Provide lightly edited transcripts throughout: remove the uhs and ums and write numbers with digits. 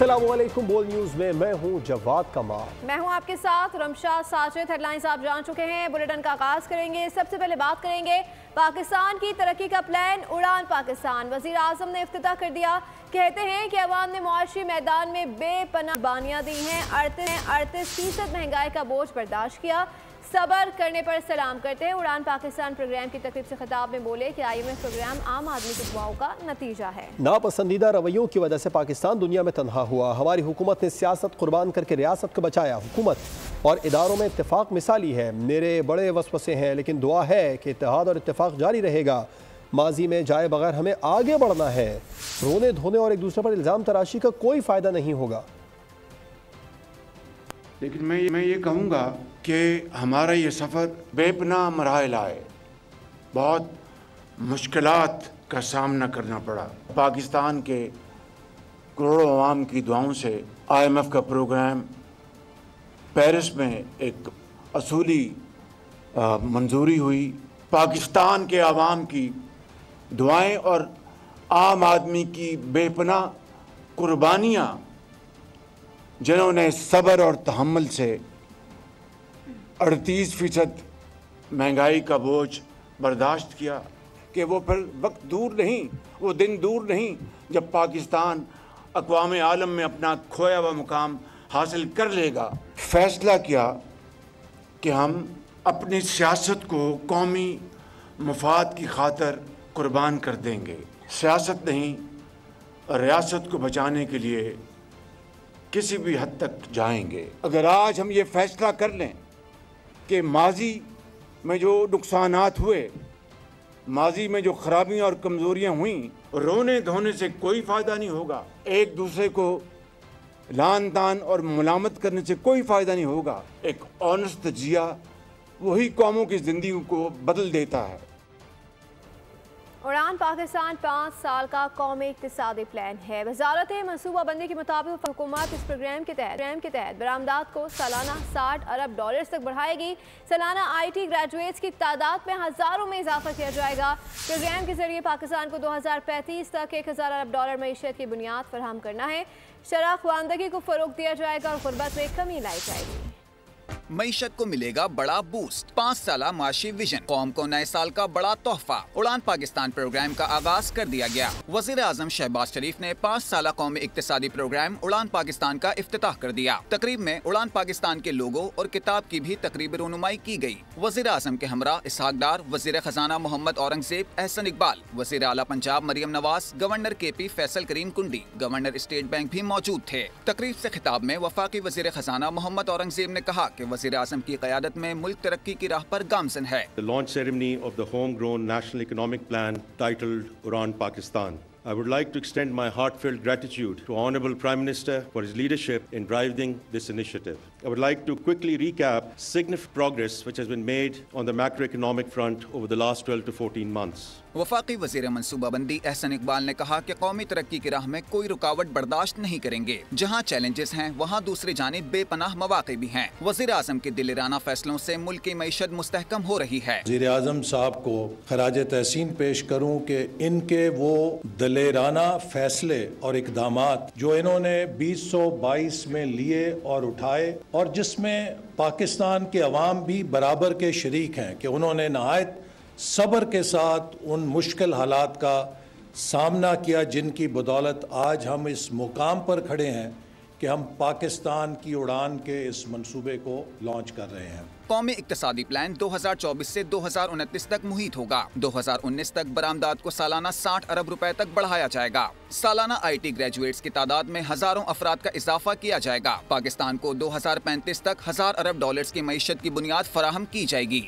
अस्सलामुअलैकुम। बोल न्यूज में मैं हूं जवाद कमाल। मैं हूं आपके साथ रमशा साजिद। हेडलाइंस आप जान चुके हैं, बुलेटिन का आगाज करेंगे। सबसे पहले बात करेंगे पाकिस्तान की तरक्की का प्लान उड़ान पाकिस्तान। वजीर आजम ने इफ्तिताह कर दिया। कहते हैं कि अवाम ने मुआशी मैदान में बेपनाह कुर्बानियां दी हैं। 38% महंगाई का बोझ बर्दाश्त किया। सबर करने पर सलाम करते हैं। उड़ान पाकिस्तान प्रोग्राम की तकरीब से खिताब में बोले कि IMF प्रोग्राम आम आदमी की दुआओं का नतीजा है। नापसंदीदा रवैयों की वजह से पाकिस्तान दुनिया में तन्हा हुआ। हमारी हुकूमत ने सियासत कुर्बान करके रियासत को बचाया। हुकूमत और इदारों में इत्तेफाक मिसाली है। मेरे बड़े वसवसे हैं, लेकिन दुआ है कि इत्तेहाद और इत्तेफाक जारी रहेगा। माजी में जाए बगैर हमें आगे बढ़ना है। रोने धोने और एक दूसरे पर इल्ज़ाम तराशी का कोई फ़ायदा नहीं होगा। लेकिन मैं ये कहूँगा कि हमारा ये सफ़र बेपनाह मराहिल आए, बहुत मुश्किलात का सामना करना पड़ा। पाकिस्तान के करोड़ों अवाम की दुआओं से IMF का प्रोग्राम पेरिस में एक असूली मंजूरी हुई। पाकिस्तान के अवाम की दुआएं और आम आदमी की बेपनाह कुर्बानियाँ, जिन्होंने सब्र और तहम्मुल से 38% महंगाई का बोझ बर्दाश्त किया, कि वो फिर वक्त दूर नहीं, वो दिन दूर नहीं जब पाकिस्तान अक़वाम आलम में अपना खोया हुआ मुकाम हासिल कर लेगा। फ़ैसला किया कि हम अपनी सियासत को कौमी मफाद की खातिर कुर्बान कर देंगे। सियासत नहीं, रियासत को बचाने के लिए किसी भी हद तक जाएंगे। अगर आज हम ये फैसला कर लें कि माजी में जो नुकसानात हुए, माजी में जो खराबियां और कमज़ोरियां हुई, रोने धोने से कोई फ़ायदा नहीं होगा। एक दूसरे को लान तान और मुलामत करने से कोई फ़ायदा नहीं होगा। एक ऑनेस्ट तजिया वही कौमों की ज़िंदगी को बदल देता है। उड़ान पाकिस्तान 5 साल का कौमी इक्तिसादी प्लान है। वजारत मनसूबाबंदी के मुताबिक हुकूमत इस प्रोग्राम के तहत बरामदात को सालाना $60 अरब तक बढ़ाएगी। सालाना IT ग्रेजुएट्स की तादाद में हज़ारों में इजाफा किया जाएगा। प्रोग्राम के जरिए पाकिस्तान को 2035 तक $1000 अरब मईशत की बुनियाद फराहम करना है। शरह ख्वानदगी को फ़रोग दिया जाएगा और गुर्बत में कमी लाई जाएगी। मईशत को मिलेगा बड़ा बूस्ट। 5 साला माशी विजन, कौम को नए साल का बड़ा तोहफा। उड़ान पाकिस्तान प्रोग्राम का आगाज कर दिया गया। वजीर आजम शहबाज शरीफ ने 5 साला कौमी इक्तिसादी प्रोग्राम उड़ान पाकिस्तान का इफ्तिताह कर दिया। तकरीब में उड़ान पाकिस्तान के लोगो और किताब की भी तकरीब रुनुमाई की गई। वजीर आजम के हमरा इसहाक डार, वजीर खजाना मोहम्मद औरंगजेब, एहसन इकबाल, वजीर आला पंजाब मरियम नवाज, गवर्नर KP फैसल करीम कुंडी, गवर्नर स्टेट बैंक भी मौजूद थे। तकरीब से खिताब में वफाकी वजीर खजाना मोहम्मद औरंगजेब ने कहा कि वजीर आजम की क़यादत में मुल्क तरक्की की राह पर गामजन है। The launch ceremony of the homegrown national economic plan titled Uran Pakistan. I would like to extend my heartfelt gratitude to Honourable Prime Minister for his leadership in driving this initiative. I would like to quickly recap significant progress which has been made on the macroeconomic front over the last 12 to 14 months. वफाकी वजीर मनसूबाबंदी एहसन इकबाल ने कहा कि कौमी तरक्की की राह में कोई रुकावट बर्दाश्त नहीं करेंगे। जहाँ चैलेंजेस हैं वहाँ दूसरी जानिब बेपनाह मौक़े भी हैं। वजीर आजम के दिलेराना फैसलों से मुल्क की मईशत मुस्तहकम हो रही है। वजीर आजम साहब को खराज तहसीन पेश करूँ कि इनके वो दिलेराना फैसले और इकदामात जो इन्होंने 2022 में लिए और उठाए, और जिसमें पाकिस्तान के अवाम भी बराबर के शरीक हैं, कि उन्होंने नहायत सब्र के साथ उन मुश्किल हालात का सामना किया, जिनकी बदौलत आज हम इस मुकाम पर खड़े हैं कि हम पाकिस्तान की उड़ान के इस मंसूबे को लॉन्च कर रहे हैं। कौमी इक्तिसादी प्लान 2024 से 2029 तक मुहित होगा। 2019 तक बरामदात को सालाना $60 अरब तक बढ़ाया जाएगा। सालाना IT ग्रेजुएट्स की तादाद में हजारों अफराद का इजाफा किया जाएगा। पाकिस्तान को 2035 तक $1000 अरब की मईशत की बुनियाद फराहम की जाएगी।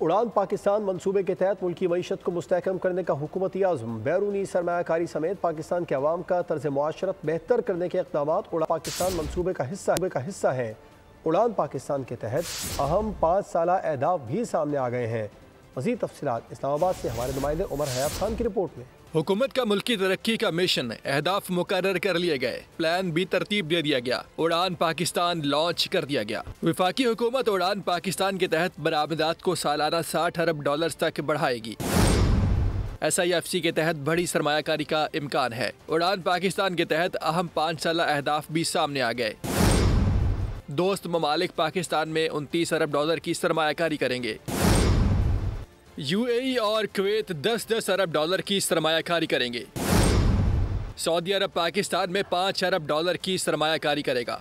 उड़ान पाकिस्तान मंसूबे के तहत मुल्की मईशत को मुस्तहकम करने का हुकूमती आज़म, बैरूनी सरमायाकारी समेत पाकिस्तान के अवाम का तर्ज मुआशरत बेहतर करने के इक़दाम उड़ान पाकिस्तान मंसूबे का हिस्सा है। उड़ान पाकिस्तान के तहत अहम 5 साला अहदाफ भी सामने आ गए हैं। मज़ीद तफसीलात इस्लामाबाद से हमारे नुमाइंदे उमर हयात खान की रिपोर्ट में। हुकूमत का मुल्की तरक्की का मिशन, अहदाफ मुकर्रर कर लिए गए, प्लान भी तरतीब दे दिया गया, उड़ान पाकिस्तान लॉन्च कर दिया गया। वफाकी हुकूमत उड़ान पाकिस्तान के तहत बरामदात को सालाना $60 अरब तक बढ़ाएगी। SIFC के तहत बड़ी सरमायाकारी का इम्कान है। उड़ान पाकिस्तान के तहत अहम 5 साला अहदाफ भी सामने आ गए। दोस्त ममालिक पाकिस्तान में 29 अरब डॉलर की सरमायाकारी करेंगे। UAE और कुवैत 10-10 अरब डॉलर की सरमायाकारी करेंगे। सऊदी अरब पाकिस्तान में 5 अरब डॉलर की सरमायाकारी करेगा।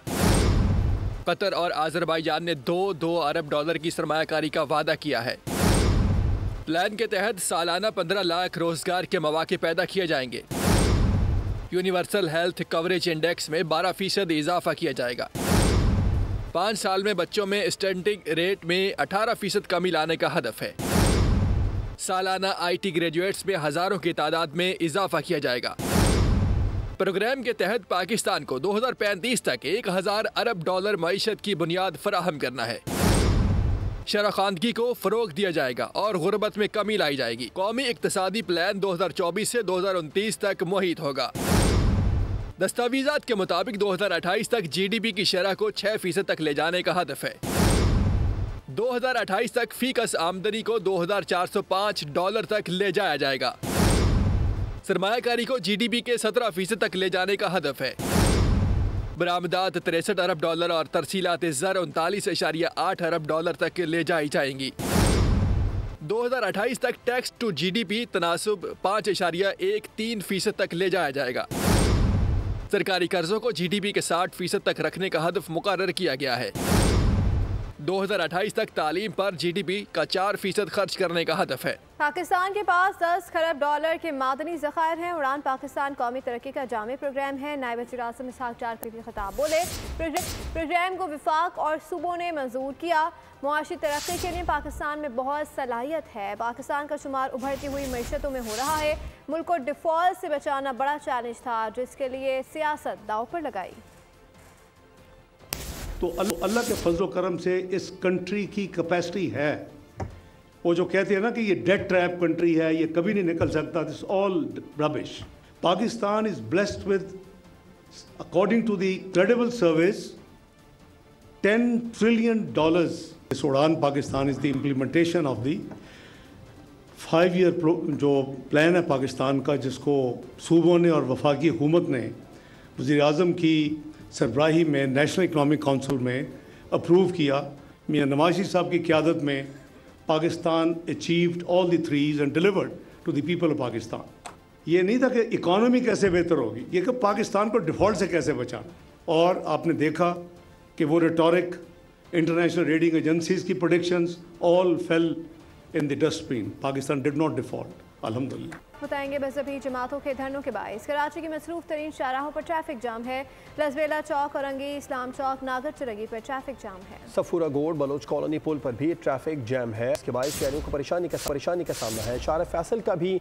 कतर और आज़रबाईजान ने 2-2 अरब डॉलर की सरमायाकारी का वादा किया है। प्लान के तहत सालाना 15 लाख रोजगार के मौके पैदा किए जाएंगे। यूनिवर्सल हेल्थ कवरेज इंडेक्स में 12% इजाफा किया जाएगा। 5 साल में बच्चों में स्टंटिंग रेट में 18% कमी लाने का हदफ है। सालाना IT ग्रेजुएट्स में हजारों की तादाद में इजाफा किया जाएगा। प्रोग्राम के तहत पाकिस्तान को 2035 तक 1000 अरब डॉलर मईशत की बुनियाद फराहम करना है। शराखानगी को फरोग दिया जाएगा और गुर्बत में कमी लाई जाएगी। कौमी इक्तिसादी प्लान 2024 से 2029 तक मुहित होगा। दस्तावेजात के मुताबिक 2028 तक GDP की शरह को 6% तक ले जाने का हदफ है। 2028 तक फीकस आमदनी को 2405 डॉलर तक ले जाया जाएगा। सरमायाकारी को GDP के 17% तक ले जाने का हदफ है। बरामदात 63 अरब डॉलर और तरसीलात ज़र 39.8 अरब डॉलर तक ले जाई जाएंगी। 2028 तक टैक्स टू GDP तनासुब 5.13% तक ले जाया जाएगा। सरकारी कर्जों को GDP के 60% तक रखने का हदफ मुकर्रर किया गया है। 2028 तक तालीम पर GDP का 4% खर्च करने का हदफ है। पाकिस्तान के पास 10 खरब डॉलर के मादनी ज़खायर हैं। उड़ान पाकिस्तान कौमी तरक्की का जामे प्रोग्राम है। नायब वज़ीर आज़म इसहाक़ डार के खिताब बोले, प्रोग्राम को विफाक और सूबों ने मंजूर किया। मुआशी तरक्की के लिए पाकिस्तान में बहुत सलाहियत है। पाकिस्तान का शुमार उभरती हुई मईशतों में हो रहा है। मुल्क को डिफ़ॉल्ट से बचाना बड़ा चैलेंज था, जिसके लिए सियासत दाव पर लगाई। तो अल्लाह के फजल करम से इस कंट्री की कैपेसिटी है। वो जो कहते हैं ना कि ये डेट ट्रैप कंट्री है, ये कभी नहीं निकल सकता, this all rubbish. Pakistan is blessed with, according to the credible service, $10 trillion. This Udaan Pakistan is the implementation of the 5-year जो प्लान है पाकिस्तान का, जिसको सूबों ने और वफाकी हुकूमत ने वज़ीर आज़म की सरबराही में नेशनल इकनॉमिक काउंसिल में अप्रूव किया। मियां नवाज शरीफ साहब की क़यादत में Pakistan achieved all the threes and delivered to the people of Pakistan. ये नहीं था कि इकॉनमी कैसे बेहतर होगी, ये कि पाकिस्तान को डिफ़ॉल्ट से कैसे बचाना। और आपने देखा कि वो रेटोरिक, इंटरनेशनल रेटिंग एजेंसीज की predictions all fail in the dustbin. Pakistan did not default, अल्हम्दुलिल्लाह। बताएंगे मजहबी जमातों के धरनों के बायस कराची की मसरूफ तरीन शाहराहों पर ट्रैफिक जाम है। लसबेला चौक, औरंगी, इस्लाम चौक, नागर चरगी पर ट्रैफिक जाम है। सफूरा गोड़, बलोच कॉलोनी पुल पर भी ट्रैफिक जैम है। इसके बायस शहरियों को परेशानी का सामना है। शार फैसल का भी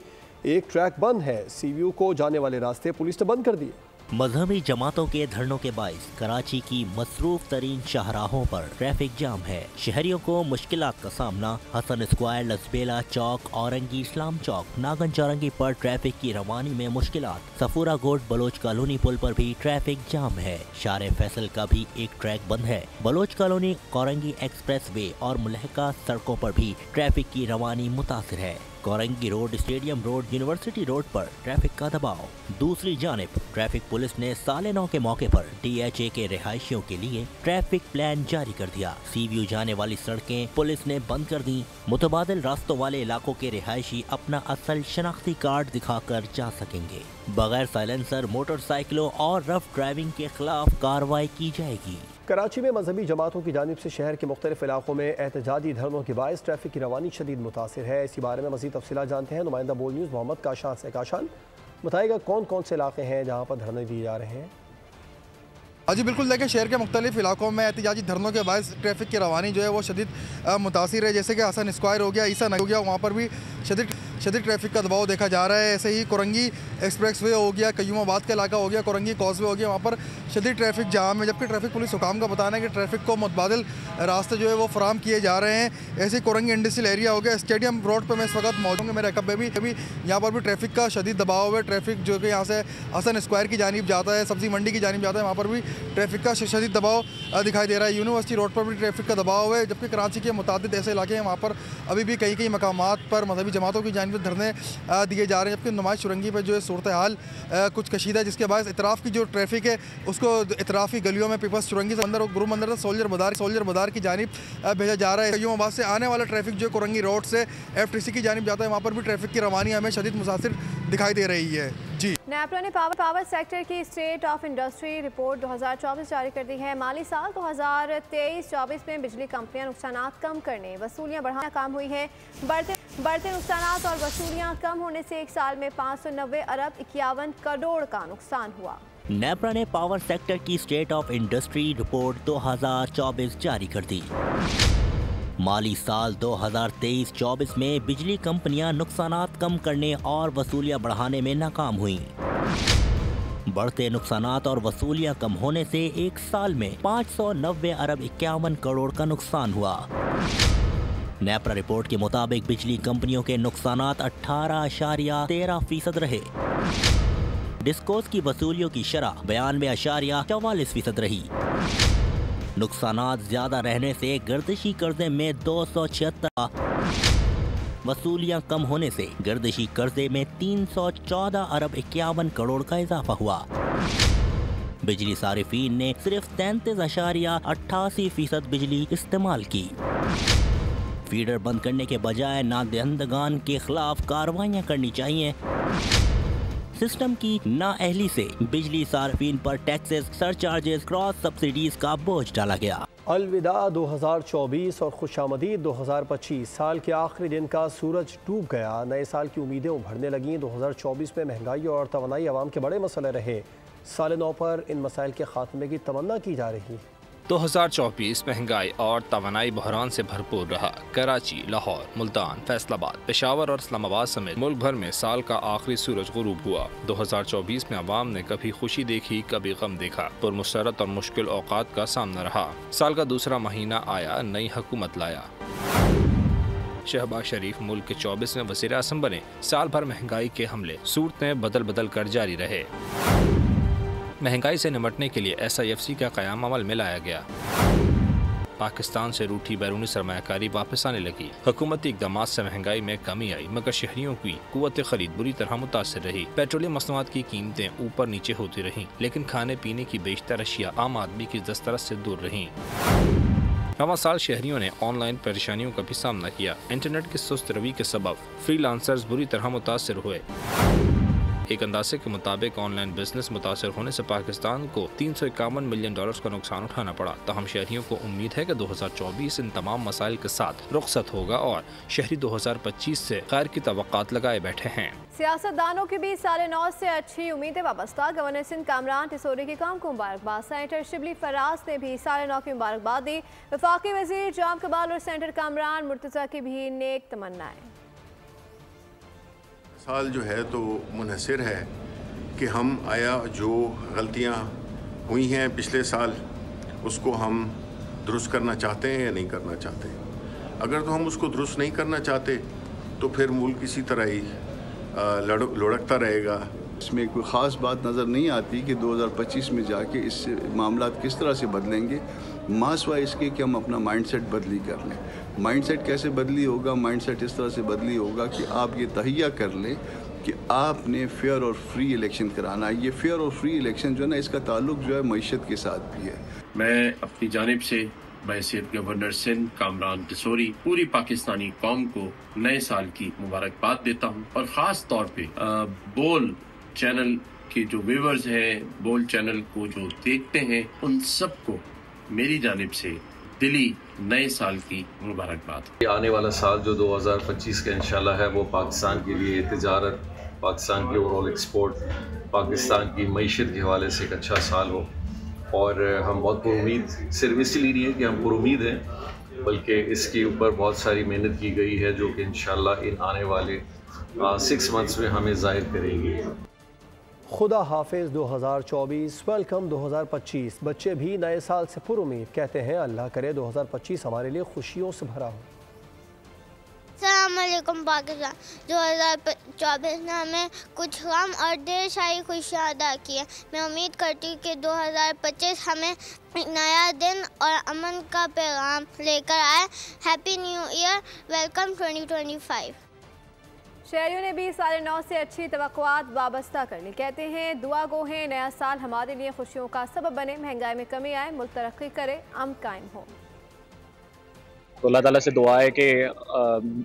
एक ट्रैक बंद है। CVU को जाने वाले रास्ते पुलिस ने बंद कर दिए। मजहबी जमातों के धरनों के बाइस कराची की मसरूफ तरीन शाहराहों पर ट्रैफिक जाम है। शहरियों को मुश्किलात का सामना हसन स्क्वायर, लसबेला चौक, औरंगी, इस्लाम चौक, नागन चौरंगी पर ट्रैफिक की रवानी में मुश्किलात। सफूरा गोट, बलोच कॉलोनी पुल पर भी ट्रैफिक जाम है। शार फैसल का भी एक ट्रैक बंद है। Baloch colony, Orangi express way और मुलहका सड़कों पर भी ट्रैफिक की रवानी मुतासिर है। Korangi road, stadium road, university road पर ट्रैफिक का दबाव। दूसरी जानिब ट्रैफिक पुलिस ने साले 9 के मौके पर DHA के रिहायशियों के लिए ट्रैफिक प्लान जारी कर दिया। CVU जाने वाली सड़कें पुलिस ने बंद कर दी। मुतबादिल रास्तों वाले इलाकों के रिहायशी अपना असल शनाख्ती कार्ड दिखाकर जा सकेंगे। बगैर साइलेंसर मोटरसाइकिलों और रफ ड्राइविंग के खिलाफ कार्रवाई की जाएगी। कराची में मजहबी जमातों की जानिब से शहर के मुख्तलिफ इलाकों में एहतजाजी धरनों के बायस ट्रैफिक की रवानी शदीद मुतासिर है। इसी बारे में मज़ीद तफसीलात जानते हैं नुमाइंदा बोल न्यूज़ मोहम्मद काशान से। काशान, बताएगा कौन कौन से इलाके हैं जहाँ पर धरने दिए जा रहे हैं? जी बिल्कुल, देखिए शहर के मुख्तलिफ इलाकों में एहतजाजी धरनों के बायस ट्रैफिक की रवानी जो है वो शदीद मुतासिर है। जैसे कि हसन स्क्वायर हो गया, ईसा नगर हो गया, वहाँ पर भी शदीद ट्रैफिक का दबाव देखा जा रहा है। ऐसे ही कोरंगी एक्सप्रेस वे हो गया, कयूमाबाद का इलाका हो गया, कोरंगी कॉजवे हो गया, वहाँ पर शदीद ट्रैफिक जाम है। जबकि ट्रैफिक पुलिस हुकाम का बताना है कि ट्रैफिक को मुतबादिल रास्ते जो है वो फराम किए जा रहे हैं। ऐसे कोरंगी इंडस्ट्रियल एरिया हो गया, स्टेडियम रोड पर मैं इस वक्त मौजूद हूँ। मेरे अकब में भी यहाँ पर भी ट्रैफिक का शदीद दबाव है। ट्रैफिक जो कि यहाँ से हसन स्क्वायर की जानिब जाता है, सब्जी मंडी की जानिब जाता है, वहाँ पर भी ट्रैफिक का शदीद दबाव दिखाई दे रहा है। यूनिवर्सिटी रोड पर भी ट्रैफिक का दबाव है। जबकि कराची के मुतादिद ऐसे इलाके हैं वहाँ पर अभी भी कई मकामात पर मजहबी जमातों की जानिब जानिब धरने दिए जा रहे हैं, जबकि नुमाइश चुरंगी पर जो है सूरत हाल कुछ कशीदा है, जिसके बाद इतराफ़ की जो ट्रैफिक है उसको इतराफ़ी गलियों में पीपल्स चुरंगी से अंदर गुरु मंदिर से सोल्जर बाजार की जानिब भेजा जा रहा है। युवाबाद से आने वाला ट्रैफिक जो कोरंगी रोड से FTC की जानिब जाता है, वहाँ पर भी ट्रैफिक की रवानी हमें शदीद मुतासिर दिखाई दे रही है। जी, नेपरा ने पावर सेक्टर की स्टेट ऑफ इंडस्ट्री रिपोर्ट 2024 जारी कर दी है। माली साल 2023-24 में बिजली कंपनियां नुकसानात कम करने, वसूलियां बढ़ाना काम हुई है। बढ़ते नुकसानात और वसूलियां कम होने से एक साल में 590 अरब 51 करोड़ का नुकसान हुआ। नेपरा ने पावर सेक्टर की स्टेट ऑफ इंडस्ट्री रिपोर्ट 2024 जारी कर दी। माली साल 2023-24 में बिजली कंपनियां नुकसानात कम करने और वसूलियां बढ़ाने में नाकाम हुईं। बढ़ते नुकसानात और वसूलियां कम होने से एक साल में 590 अरब 51 करोड़ का नुकसान हुआ। नेपरा रिपोर्ट के मुताबिक बिजली कंपनियों के नुकसानात 18.13% रहे। डिस्कोस की वसूलियों की शरह 92.44% रही। नुकसानात ज्यादा रहने से गर्दिशी कर्जे में 276, वसूलियां कम होने से गर्दिशी कर्जे में 314 अरब 51 करोड़ का इजाफा हुआ। बिजली सारिफीन ने सिर्फ 33.88% बिजली इस्तेमाल की। फीडर बंद करने के बजाय नादहिंदगान के खिलाफ कार्रवाइयां करनी चाहिए। सिस्टम की नाअहली से बिजली सार्फिन पर टैक्सेस, सरचार्जेस, क्रॉस सब्सिडीज का बोझ डाला गया। अलविदा 2024 और खुशामदीद 2025। साल के आखिरी दिन का सूरज डूब गया, नए साल की उम्मीदें उभरने लगीं। 2024 में महंगाई और तवानाई आवाम के बड़े मसले रहे। साल नौ पर इन मसाइल के खात्मे की तमन्ना की जा रही। 2024 महंगाई और तवानाई बहरान से भरपूर रहा। कराची, लाहौर, मुल्तान, फैसलाबाद, पेशावर और इस्लामाबाद समेत मुल्क भर में साल का आखिरी सूरज गुरूब हुआ। 2024 में अवाम ने कभी खुशी देखी, कभी गम देखा। पुरमुसरत और मुश्किल औकात का सामना रहा। साल का दूसरा महीना आया, नई हुकूमत लाया। शहबाज शरीफ मुल्क के 24वें वज़ीर आज़म बने। साल भर महंगाई के हमले, सूरतें बदल कर जारी रहे। महंगाई से निपटने के लिए SIFC का क़याम अमल में लाया गया। पाकिस्तान से रूठी बैरूनी सरमायाकारी वापस आने लगी। हुकूमती इक़दाम से महंगाई में कमी आई, मगर शहरियों की कुव्वत खरीद बुरी तरह मुतासिर रही। पेट्रोलियम मसनूआत की कीमतें ऊपर नीचे होती रहीं, लेकिन खाने पीने की बेशतर अशिया आम आदमी की दस्तरस से दूर रहीं। रवां साल शहरियों ने ऑनलाइन परेशानियों का भी सामना किया। इंटरनेट की सुस्त रवि के सबब फ्रीलांसर्स बुरी तरह मुतासिर हुए। एक अंदाजे के मुताबिक ऑनलाइन बिजनेस मुतासर होने से पाकिस्तान को $351 मिलियन का नुकसान उठाना पड़ा। तहम शहरियों को उम्मीद है कि 2024 इन तमाम मसाइल के साथ रुखसत होगा और शहरी 2025 से खैर की तवक्कात लगाए बैठे हैं। सियासतदानों के बीच साल नौ से अच्छी उम्मीदें वाबस्ता। गवर्नर सिंध कामरान टिसोरी के काम को मुबारकबाद। सेनेटर शिबली फराज ने भी साल नौ की मुबारकबाद दी। वफाकी वजीर जाम कबाल और सेनेटर कामरान मुर्तज़ा की भी नेक तमन्नाएं। साल जो है तो मुनहसिर है कि हम आया जो गलतियां हुई हैं पिछले साल उसको हम दुरुस्त करना चाहते हैं या नहीं करना चाहते। अगर तो हम उसको दुरुस्त नहीं करना चाहते तो फिर मुल्क इसी तरह ही लुढ़कता रहेगा। इसमें कोई ख़ास बात नज़र नहीं आती कि 2025 में जाके इस मामला किस तरह से बदलेंगे, मासवा इसके कि हम अपना माइंडसेट बदली कर लें। माइंडसेट कैसे बदली होगा? माइंडसेट इस तरह से बदली होगा कि आप ये तहिया कर लें कि आपने फेयर और फ्री इलेक्शन कराना है। ये फेयर और फ्री इलेक्शन जो है ना, इसका ताल्लुक जो है मईशत के साथ भी है। मैं अपनी जानिब से बहैसियत गवर्नर सिंध कामरान टिसोरी पूरी पाकिस्तानी कौम को नए साल की मुबारकबाद देता हूँ और ख़ास तौर पे बोल चैनल के जो व्यूअर्स हैं, बोल चैनल को जो देखते हैं, उन सबको मेरी जानिब से दिली नए साल की मुबारकबाद। आने वाला साल जो 2025 का इंशाल्लाह है वो पाकिस्तान के लिए तिजारत, पाकिस्तान की ओवरऑल एक्सपोर्ट, पाकिस्तान की मईशत के हवाले से एक अच्छा साल हो। और हम बहुत पुरुमीद, सिर्फ इसलिए नहीं है कि हम पुरुमीद हैं, बल्कि इसके ऊपर बहुत सारी मेहनत की गई है जो कि इंशाल्लाह इन आने वाले 6 मंथ्स में हमें ज़ाहिर करेंगी। खुदा हाफिज 2024, वेलकम 2025। बच्चे भी नए साल से पुरुमीद, कहते हैं अल्लाह करे 2025 हमारे लिए खुशियों से भरा हो। अस्सलामुअलैकुम पाकिस्तान। 2024 ने हमें कुछ गम और ढेर सारी खुशियाँ अदा की है। मैं उम्मीद करती हूँ कि 2025 हमें एक नया दिन और अमन का पैगाम लेकर आए। Happy new year, welcome 2025। शहरियों ने भी 9:30 से अच्छी तवक्कुआत वाबस्ता कर ली। कहते हैं दुआ गो है नया साल हमारे लिए खुशियों का सबब बने, महंगाई में कमी आए, मुल्क तरक्की करे, अमन कायम हो। तो अल्लाह ताला से दुआ है कि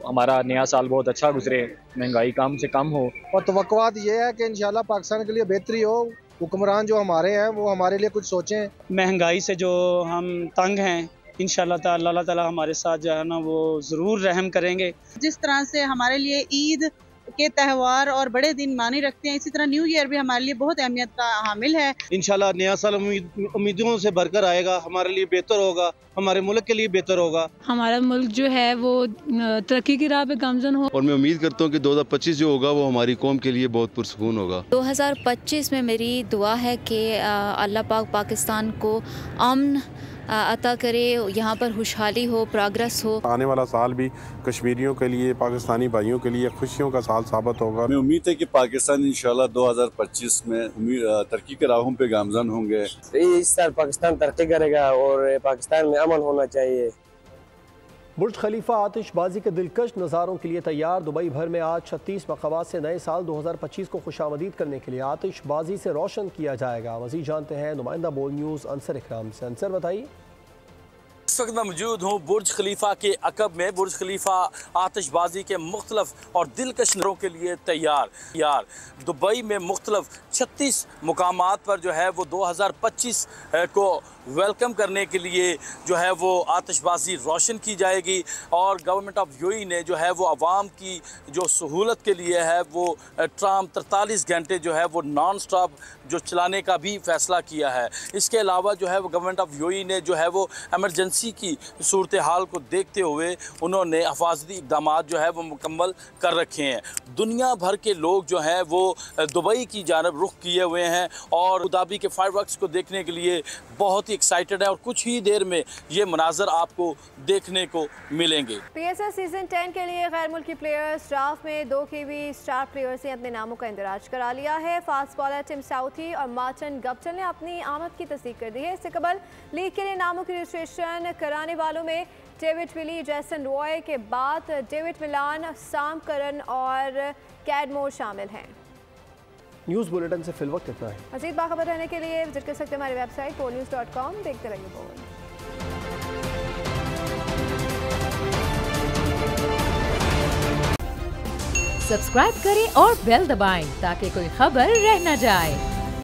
हमारा नया साल बहुत अच्छा गुजरे, महंगाई कम से कम हो। और तवक्कुआत ये है कि इंशाल्लाह पाकिस्तान के लिए बेहतरी हो, हुक्मरान जो हमारे हैं वो हमारे लिए कुछ सोचें। महंगाई से जो हम तंग हैं, इंशाल्लाह ताला अल्लाह ताला हमारे साथ जो है ना वो ज़रूर रहम करेंगे। जिस तरह से हमारे लिए ईद के त्यौहार और बड़े दिन मानी रखते हैं, इसी तरह न्यू ईयर भी हमारे लिए बहुत अहमियत का हामिल है। इंशाल्लाह नया साल उम्मीदों से भरकर आएगा, हमारे लिए बेहतर होगा, हमारे मुल्क के लिए बेहतर होगा। हमारा मुल्क जो है वो तरक्की की राह पे गामजन हो। और मैं उम्मीद करता हूँ कि 2025 जो होगा वो हमारी कौम के लिए बहुत पुरसकून होगा। 2025 में मेरी दुआ है कि अल्लाह पाक पाकिस्तान को अमन अता करे, यहाँ पर खुशहाली हो, प्रोग्रेस हो। आने वाला साल भी कश्मीरियों के लिए, पाकिस्तानी भाइयों के लिए खुशियों का साल साबित होगा। मैं उम्मीद है कि पाकिस्तान इंशाल्लाह 2025 में तरक्की के राहों पे गामजन होंगे। इस साल पाकिस्तान तरक्की करेगा और पाकिस्तान में अमन होना चाहिए। बुर्ज खलीफा आतिशबाजी के दिलकश नज़ारों के लिए तैयार। दुबई भर में आज 36 मकामात से नए साल 2025 को खुशामदीद करने के लिए आतिशबाजी से रोशन किया जाएगा। मज़ीद जानते हैं नुमाइंदा बोल न्यूज़ अंसर इकराम से। अंसर बताइए। इस वक्त मैं मौजूद हूँ बुर्ज खलीफा के अकब में। बुर्ज खलीफा आतिशबाजी के मुख्तलिफ और दिलकश नज़ारों के लिए तैयार। दुबई में मुख्तलिफ 36 मुकामात पर जो है वो 2025 को वेलकम करने के लिए जो है वो आतिशबाजी रोशन की जाएगी। और गवर्नमेंट ऑफ यूएई ने जो है वो आवाम की जो सहूलत के लिए है वो ट्राम 43 घंटे जो है वो नॉन स्टॉप जो चलाने का भी फ़ैसला किया है। इसके अलावा जो है वो गवर्नमेंट ऑफ यूएई ने जो है वो एमरजेंसी की सूरत हाल को देखते हुए उन्होंने हिफाजती इक़दाम जो है वो मुकम्मल कर रखे हैं। दुनिया भर के लोग जो हैं वो दुबई की जानब रुख किए हुए हैं और अबू धाबी के फायरवर्क्स को देखने के लिए बहुत ही एक्साइटेड है और कुछ ही देर में ये मनाजर आपको देखने को मिलेंगे। PSL सीजन 10 के लिए गैर मुल्की प्लेयर्स ड्राफ्ट में 2 कीवी स्टार प्लेयर्स ने अपने नामों का इंदराज करा लिया है। फास्ट बॉलर टिम साउथी और मार्टिन गप्टिल ने अपनी आमद की तस्दीक कर दी है। इससे कबल लीग के लिए नामों की रजिस्ट्रेशन कराने वालों में डेविड विली, जैसन रॉय के बाद डेविड मिलान, साम करन और कैडमोर शामिल हैं। न्यूज़ बुलेटिन से फिलवक्त इतना है। मज़ीद बाखबर रहने के लिए विजिट कर सकते हैं हमारी वेबसाइट polnews.com। देखते रहिए पोल। सब्सक्राइब करें और बेल दबाएं ताकि कोई खबर रह न जाए।